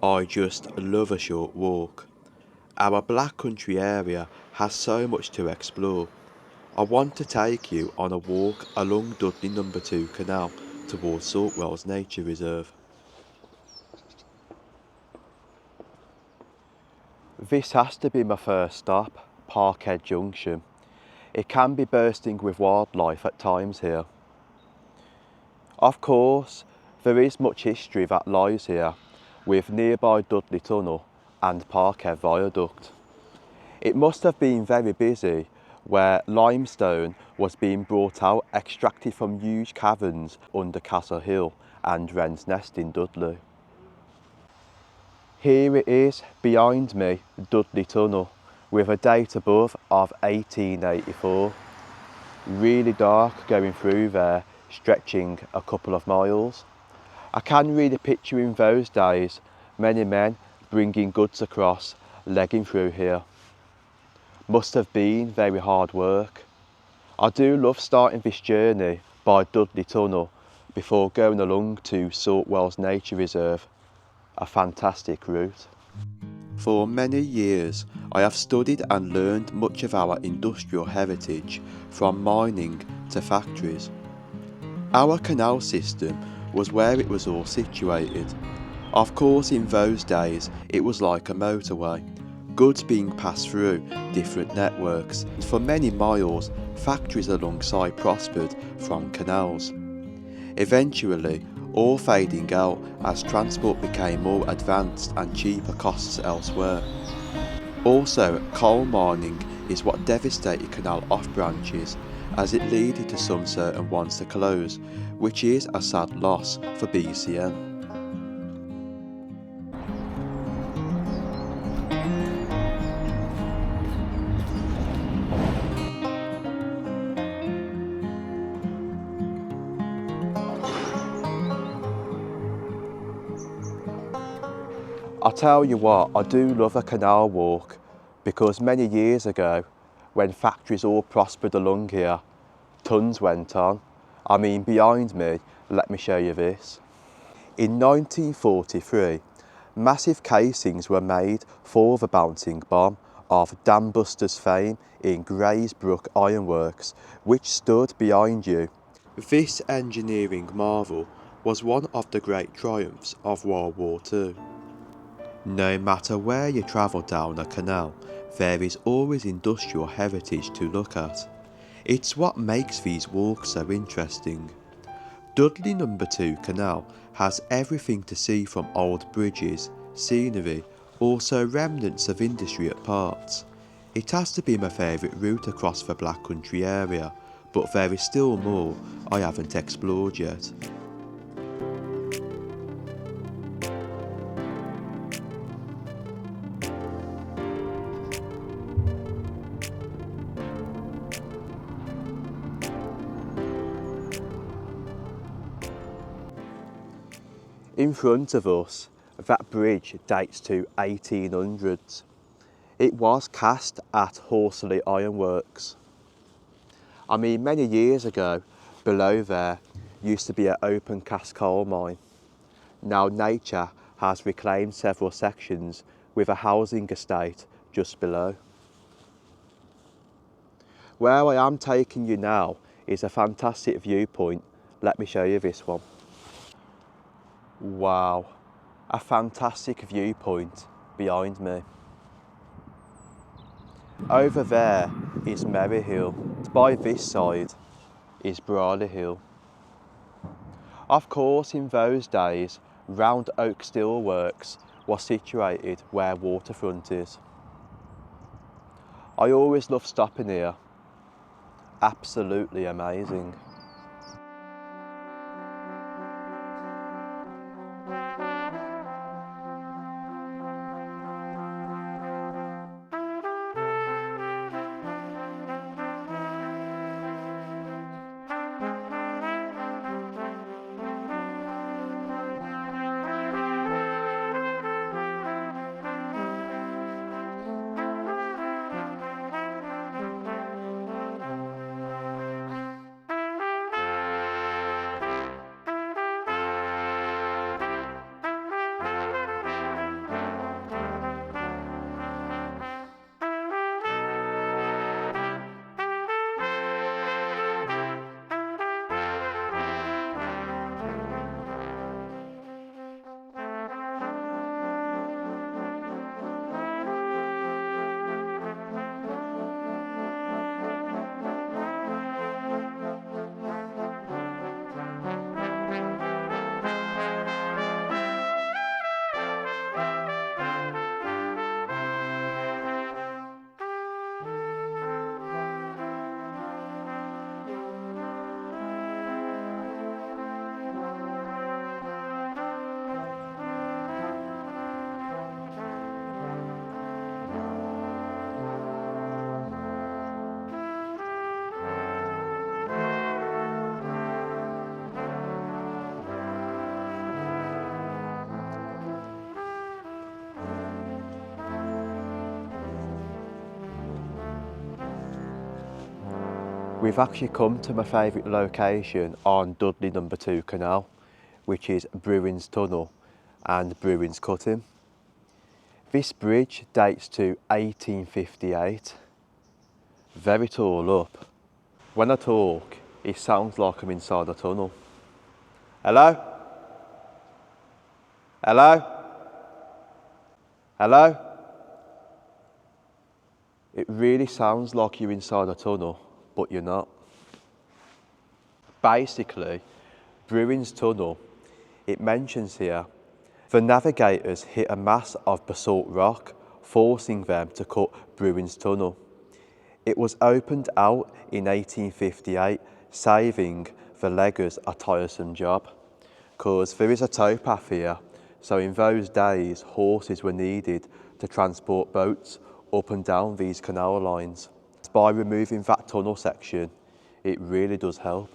I just love a short walk. Our Black Country area has so much to explore. I want to take you on a walk along Dudley M2 canal towards Saltwells Nature Reserve. This has to be my first stop, Parkhead Junction. It can be bursting with wildlife at times here. Of course, there is much history that lies here, with nearby Dudley Tunnel and Parkhead Viaduct. It must have been very busy, where limestone was being brought out extracted from huge caverns under Castle Hill and Wren's Nest in Dudley. Here it is behind me, Dudley Tunnel, with a date above of 1884. Really dark going through there, stretching a couple of miles. I can really picture in those days many men bringing goods across, legging through here. Must have been very hard work. I do love starting this journey by Dudley Tunnel before going along to Saltwells Nature Reserve. A fantastic route. For many years I have studied and learned much of our industrial heritage, from mining to factories. Our canal system was where it was all situated. Of course, in those days it was like a motorway, goods being passed through different networks. For many miles, factories alongside prospered from canals. Eventually, all fading out as transport became more advanced and cheaper costs elsewhere. Also, coal mining is what devastated canal off-branches, as it led to some certain ones to close, which is a sad loss for BCM. I tell you what, I do love a canal walk, because many years ago, when factories all prospered along here, tons went on. I mean, behind me, let me show you this. In 1943, massive casings were made for the bouncing bomb of Dam Buster's fame in Graysbrook Ironworks, which stood behind you. This engineering marvel was one of the great triumphs of World War II. No matter where you travel down a canal, there is always industrial heritage to look at. It's what makes these walks so interesting. Dudley M2 Canal has everything to see, from old bridges, scenery, also remnants of industry at parts. It has to be my favourite route across the Black Country area, but there is still more I haven't explored yet. In front of us, that bridge dates to 1800s. It was cast at Horsley Ironworks. I mean, many years ago, below there used to be an open cast coal mine. Now nature has reclaimed several sections with a housing estate just below. Where I am taking you now is a fantastic viewpoint. Let me show you this one. Wow, a fantastic viewpoint behind me. Over there is Merry Hill. By this side is Brawley Hill. Of course, in those days, Round Oak Steelworks was situated where waterfront is. I always love stopping here. Absolutely amazing. We've actually come to my favourite location on Dudley M2 canal, which is Bruin's tunnel and Bruin's cutting. This bridge dates to 1858, very tall up. When I talk, it sounds like I'm inside a tunnel. Hello? Hello? Hello? It really sounds like you're inside a tunnel, but you're not. Basically, Bruin's tunnel, it mentions here, the navigators hit a mass of basalt rock, forcing them to cut Bruin's tunnel. It was opened out in 1858, saving the leggers a tiresome job, because there is a towpath here, so in those days horses were needed to transport boats up and down these canal lines. By removing that tunnel section, it really does help.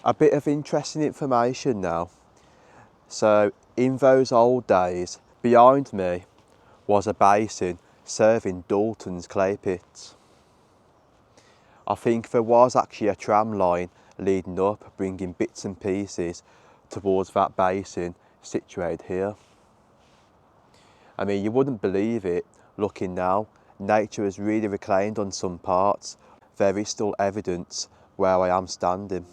A bit of interesting information now. So in those old days, behind me was a basin serving Dalton's clay pits. I think there was actually a tram line leading up, bringing bits and pieces towards that basin situated here. I mean, you wouldn't believe it, looking now, nature has really reclaimed on some parts. There is still evidence where I am standing.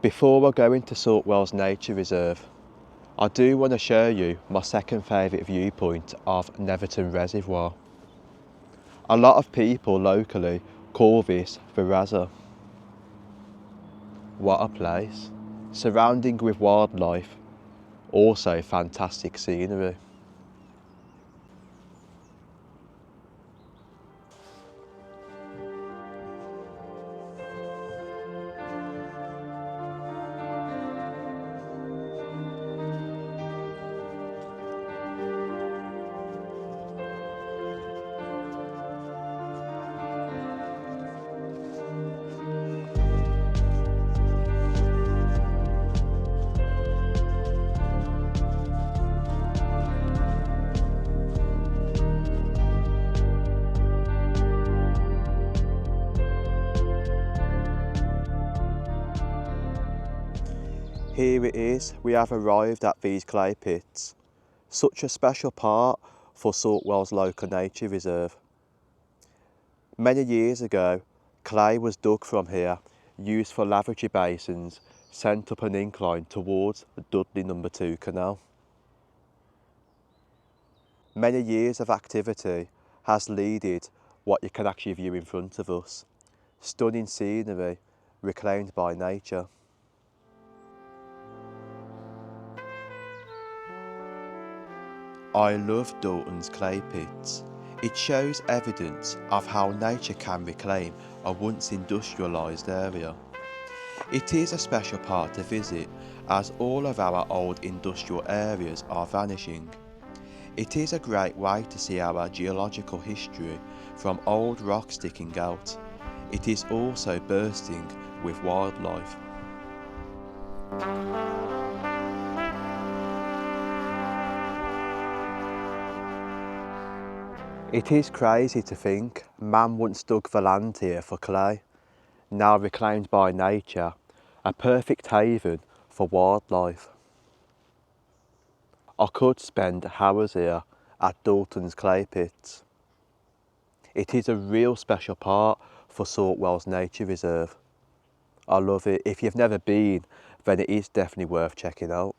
Before I go into Saltwells Nature Reserve, I do want to show you my second favourite viewpoint of Netherton Reservoir. A lot of people locally call this the Razor. What a place, surrounding with wildlife, also fantastic scenery. Here it is, we have arrived at these clay pits. Such a special part for Saltwells Local Nature Reserve. Many years ago, clay was dug from here, used for lavatory basins, sent up an incline towards the Dudley M2 canal. Many years of activity has led what you can actually view in front of us. Stunning scenery, reclaimed by nature. I love Dalton's clay pits. It shows evidence of how nature can reclaim a once industrialised area. It is a special part to visit as all of our old industrial areas are vanishing. It is a great way to see our geological history from old rock sticking out. It is also bursting with wildlife. It is crazy to think man once dug the land here for clay, now reclaimed by nature, a perfect haven for wildlife. I could spend hours here at Dalton's clay pits. It is a real special part for Saltwells Nature Reserve. I love it. If you've never been, then it is definitely worth checking out.